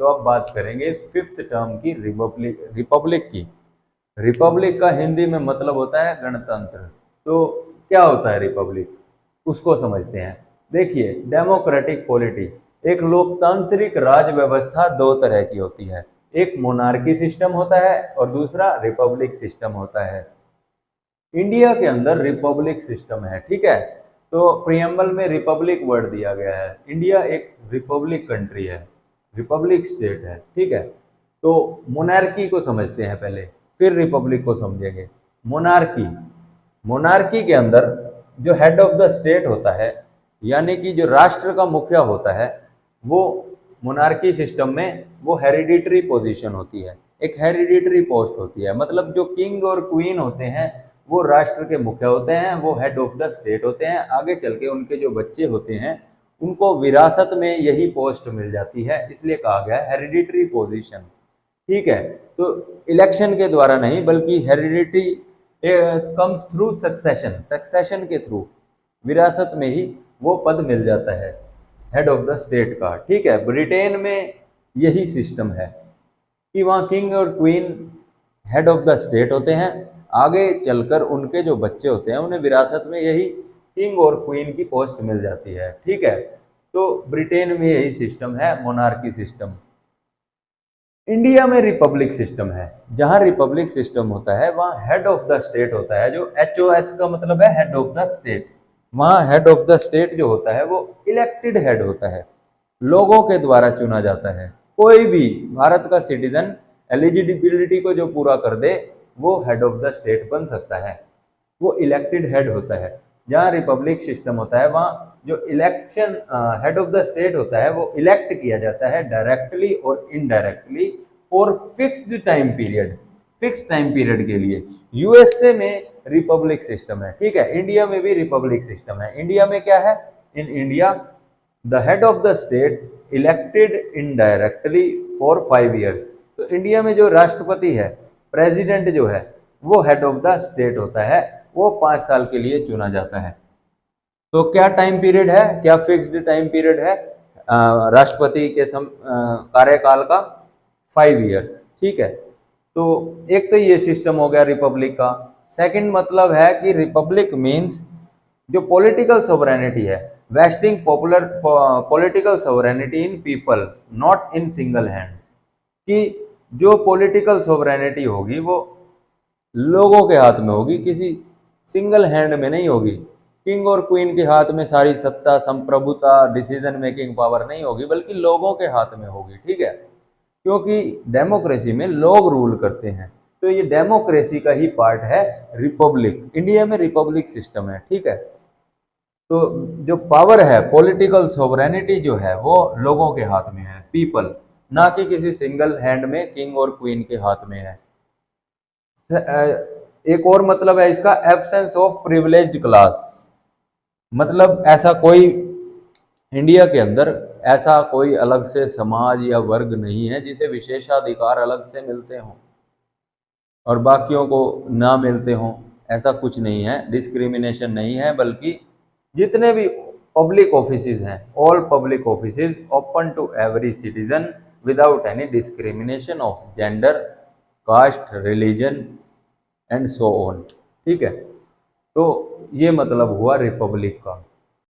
तो अब बात करेंगे फिफ्थ टर्म की रिपब्लिक की। रिपब्लिक का हिंदी में मतलब होता है गणतंत्र। तो क्या होता है रिपब्लिक, उसको समझते हैं। देखिए, डेमोक्रेटिक पॉलिटी, एक लोकतांत्रिक राज व्यवस्था दो तरह की होती है। एक मोनार्की सिस्टम होता है और दूसरा रिपब्लिक सिस्टम होता है। इंडिया के अंदर रिपब्लिक सिस्टम है, ठीक है। तो प्रियम्बल में रिपब्लिक वर्ड दिया गया है। इंडिया एक रिपब्लिक कंट्री है, रिपब्लिक स्टेट है, ठीक है। तो मोनार्की को समझते हैं पहले, फिर रिपब्लिक को समझेंगे। मोनार्की, मोनार्की के अंदर जो हेड ऑफ द स्टेट होता है, यानी कि जो राष्ट्र का मुखिया होता है, वो मोनार्की सिस्टम में वो हेरिडिटरी पोजीशन होती है, एक हेरिडिटरी पोस्ट होती है। मतलब जो किंग और क्वीन होते हैं वो राष्ट्र के मुखिया होते हैं, वो हेड ऑफ द स्टेट होते हैं। आगे चल के उनके जो बच्चे होते हैं उनको विरासत में यही पोस्ट मिल जाती है, इसलिए कहा गया है हेरिडिटरी पोजीशन, ठीक है। तो इलेक्शन के द्वारा नहीं, बल्कि heredity comes through succession, succession के थ्रू, विरासत में ही वो पद मिल जाता है हेड ऑफ द स्टेट का, ठीक है। ब्रिटेन में यही सिस्टम है कि वहाँ किंग और queen head of the state होते हैं। आगे चलकर उनके जो बच्चे होते हैं उन्हें विरासत में यही किंग और क्वीन की पोस्ट मिल जाती है, ठीक है। तो ब्रिटेन में यही सिस्टम है, मोनार्की सिस्टम। इंडिया में रिपब्लिक सिस्टम है। जहां रिपब्लिक सिस्टम होता है वहां हेड ऑफ द स्टेट होता है, जो HOS का मतलब है हेड ऑफ द स्टेट। वहां हेड ऑफ द स्टेट जो होता है वो इलेक्टेड हेड होता है, लोगों के द्वारा चुना जाता है। कोई भी भारत का सिटीजन एलिजिबिलिटी को जो पूरा कर दे वो हेड ऑफ द स्टेट बन सकता है, वो इलेक्टेड हेड होता है। जहाँ रिपब्लिक सिस्टम होता है वहाँ जो election head of the state होता है वो इलेक्ट किया जाता है डायरेक्टली और indirectly for fixed time period, fix time period के लिए। USA में रिपब्लिक सिस्टम है, ठीक है। इंडिया में भी रिपब्लिक सिस्टम है। इंडिया में क्या है, in India the head of the state elected indirectly for 5 years। तो इंडिया में जो राष्ट्रपति है, प्रेसिडेंट जो है, वो हेड ऑफ द स्टेट होता है, वो 5 साल के लिए चुना जाता है। तो क्या टाइम पीरियड है, क्या फिक्स्ड टाइम पीरियड है राष्ट्रपति के कार्यकाल का? 5 years, ठीक है। तो एक तो ये सिस्टम हो गया रिपब्लिक का। सेकंड मतलब है कि रिपब्लिक मीन्स जो पॉलिटिकल सोवरेनिटी है, wasting popular political sovereignty in people, not in single hand. कि जो पॉलिटिकल सोवरेनिटी होगी वो लोगों के हाथ में होगी, किसी सिंगल हैंड में नहीं होगी। किंग और क्वीन के हाथ में सारी सत्ता, संप्रभुता, डिसीजन मेकिंग पावर नहीं होगी, बल्कि लोगों के हाथ में होगी, ठीक है। क्योंकि डेमोक्रेसी में लोग रूल करते हैं, तो ये डेमोक्रेसी का ही पार्ट है रिपब्लिक। इंडिया में रिपब्लिक सिस्टम है, ठीक है। तो जो पावर है, पॉलिटिकल सोवरेनिटी जो है, वो लोगों के हाथ में है, पीपल, ना कि किसी सिंगल हैंड में किंग और क्वीन के हाथ में है। एक और मतलब है इसका, एब्सेंस ऑफ प्रिविलेज्ड क्लास। मतलब ऐसा कोई इंडिया के अंदर ऐसा कोई अलग से समाज या वर्ग नहीं है जिसे विशेषाधिकार अलग से मिलते हों और बाकियों को ना मिलते हों। ऐसा कुछ नहीं है, डिस्क्रिमिनेशन नहीं है, बल्कि जितने भी पब्लिक ऑफिसेज हैं, all public offices open to every citizen without any discrimination of gender, caste, religion and so on, ठीक है। तो ये मतलब हुआ रिपब्लिक का।